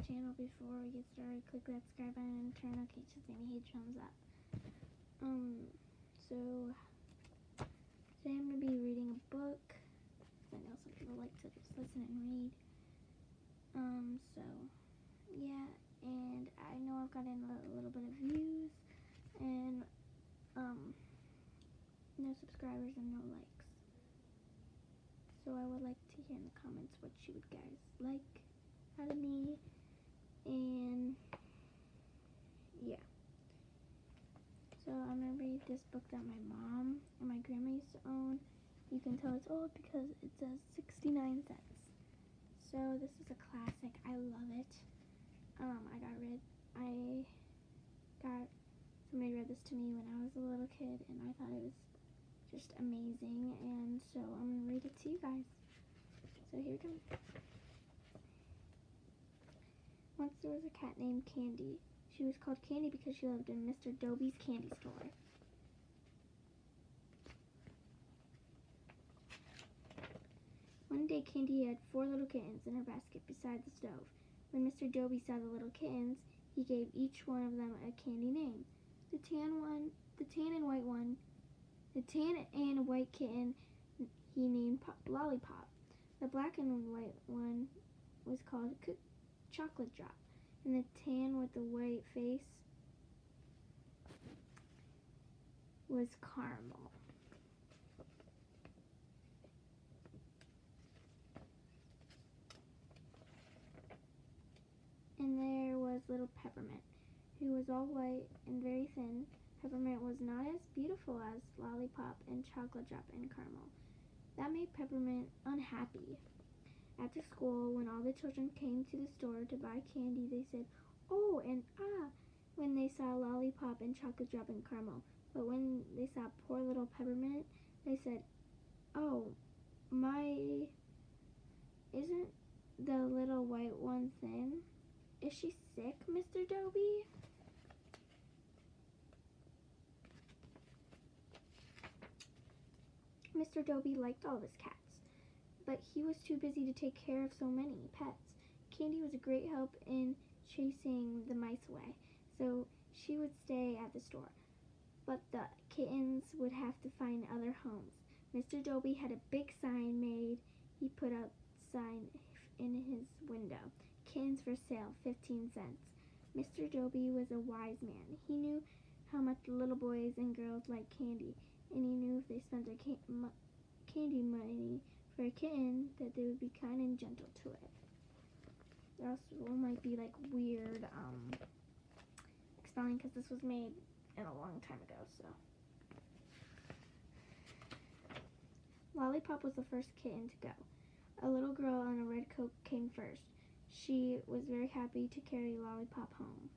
channel before we get started, click that subscribe button and turn notifications so you thumbs up. So today I'm going to be reading a book. I know some people like to just listen and read. So yeah, and I know I've gotten a little bit of views and no subscribers and no likes. So I would like to hear in the comments what you would guys like out of me, and yeah. So I'm gonna read this book that my mom and my grandma used to own. You can tell it's old because it says 69 cents. So this is a classic. I love it. Somebody read this to me when I was a little kid, and I thought it was just amazing, and so I'm gonna read it to you guys. So here it comes. Once there was a cat named Candy. She was called Candy because she lived in Mr. Dobie's candy store. One day Candy had 4 little kittens in her basket beside the stove. When Mr. Dobie saw the little kittens, he gave each one of them a candy name. The tan and white kitten he named Lollipop. The black and white one was called Chocolate Drop, and the tan with the white face was Caramel. And there was little Peppermint, who was all white and very thin. Peppermint was not as beautiful as Lollipop and Chocolate Drop and Caramel. That made Peppermint unhappy. After school, when all the children came to the store to buy candy, they said, "Oh," and "ah," when they saw Lollipop and Chocolate Drop and Caramel. But when they saw poor little Peppermint, they said, "Oh, my, isn't the little white one thin? Is she sick, Mr. Dobie?" Mr. Dobie liked all of his cats, but he was too busy to take care of so many pets. Candy was a great help in chasing the mice away, so she would stay at the store. But the kittens would have to find other homes. Mr. Dobie had a big sign made. He put a sign in his window. "Kittens for sale, 15 cents. Mr. Dobie was a wise man. He knew how much little boys and girls liked candy, and he knew if they spent their candy money for a kitten, that they would be kind and gentle to it. There also might be like weird spelling because this was made in a long time ago. So Lollipop was the first kitten to go. A little girl in a red coat came first. She was very happy to carry Lollipop home.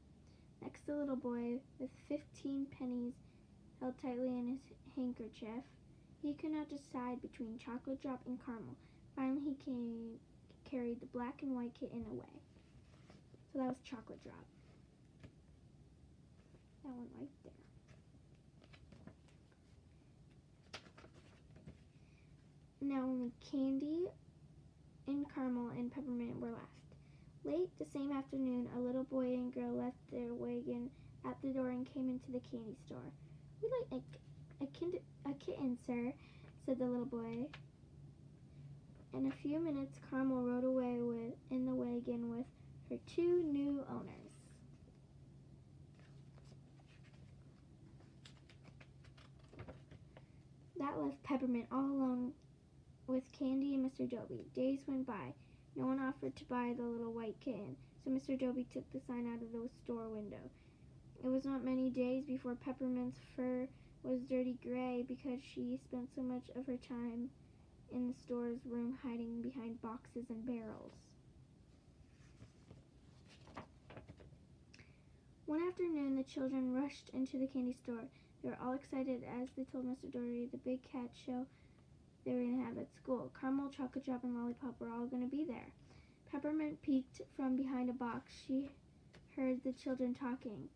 Next, a little boy with 15 pennies held tightly in his handkerchief. He could not decide between Chocolate Drop and Caramel. Finally, he carried the black and white kitten away. So that was Chocolate Drop. That one right there. Now only Candy and Caramel and Peppermint were left. Late the same afternoon, a little boy and girl left their wagon at the door and came into the candy store. "We'd like a kitten, sir," said the little boy. In a few minutes, Caramel rode away in the wagon with her 2 new owners. That left Peppermint all alone with Candy and Mr. Dobie. Days went by. No one offered to buy the little white kitten, so Mr. Dobie took the sign out of the store window. It was not many days before Peppermint's fur was dirty gray because she spent so much of her time in the store's room hiding behind boxes and barrels. One afternoon, the children rushed into the candy store. They were all excited as they told Mr. Doherty the big cat show they were going to have at school. Caramel, Chocolate Drop, and Lollipop were all going to be there. Peppermint peeked from behind a box. She heard the children talking.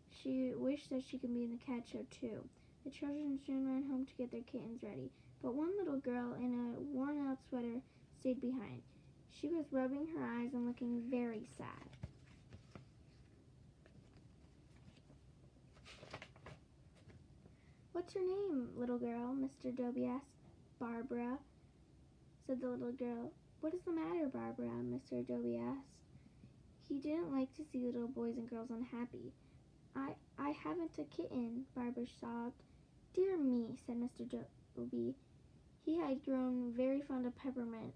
She wished that she could be in the cat show too. The children soon ran home to get their kittens ready, but one little girl in a worn-out sweater stayed behind. She was rubbing her eyes and looking very sad. "What's your name, little girl?" Mr. Dobie asked. "Barbara," said the little girl. "What is the matter, Barbara?" Mr. Dobie asked. He didn't like to see little boys and girls unhappy. I haven't a kitten," Barbara sobbed. "Dear me," said Mr. Dobie. He had grown very fond of Peppermint,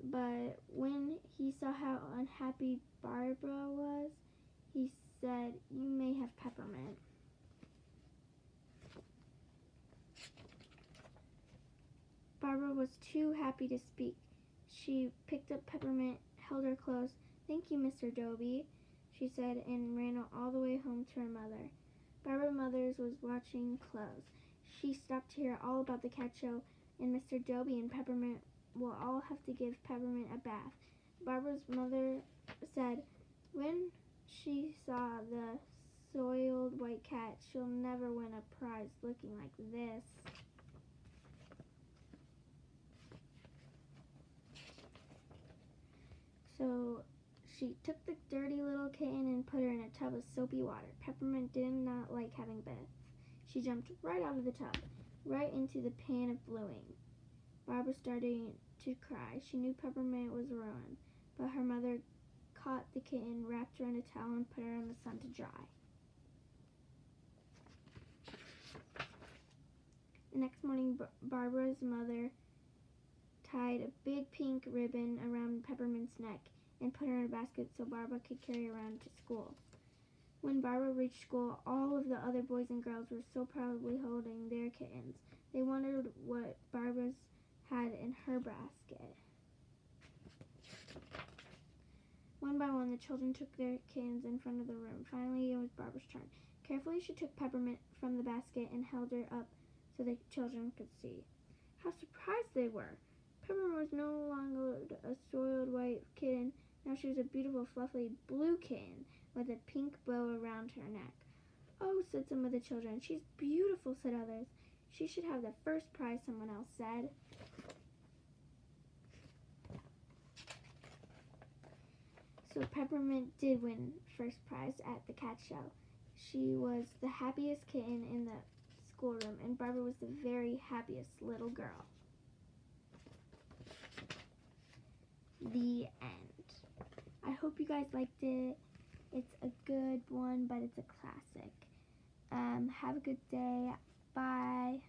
but when he saw how unhappy Barbara was, he said, "You may have Peppermint." Barbara was too happy to speak. She picked up Peppermint, held her close. "Thank you, Mr. Dobie," she said, and ran all the way home to her mother. Barbara Mothers was watching close. She stopped to hear all about the cat show, and Mr. Dobie and Peppermint will all have to give Peppermint a bath. Barbara's mother said, when she saw the soiled white cat, "She'll never win a prize looking like this." So she took the dirty little kitten and put her in a tub of soapy water. Peppermint did not like having baths. She jumped right out of the tub, right into the pan of bluing. Barbara started to cry. She knew Peppermint was ruined, but her mother caught the kitten, wrapped her in a towel, and put her in the sun to dry. The next morning, Barbara's mother tied a big pink ribbon around Peppermint's neck and put her in a basket so Barbara could carry her around to school. When Barbara reached school, all of the other boys and girls were so proudly holding their kittens. They wondered what Barbara's had in her basket. One by one, the children took their kittens in front of the room. Finally, it was Barbara's turn. Carefully, she took Peppermint from the basket and held her up so the children could see. How surprised they were! Peppermint was no longer a soiled white kitten. Now she was a beautiful, fluffy blue kitten with a pink bow around her neck. "Oh," said some of the children. "She's beautiful," said others. "She should have the first prize," someone else said. So Peppermint did win first prize at the cat show. She was the happiest kitten in the schoolroom, and Barbara was the very happiest little girl. The end. I hope you guys liked it. It's a good one, but it's a classic. Have a good day. Bye.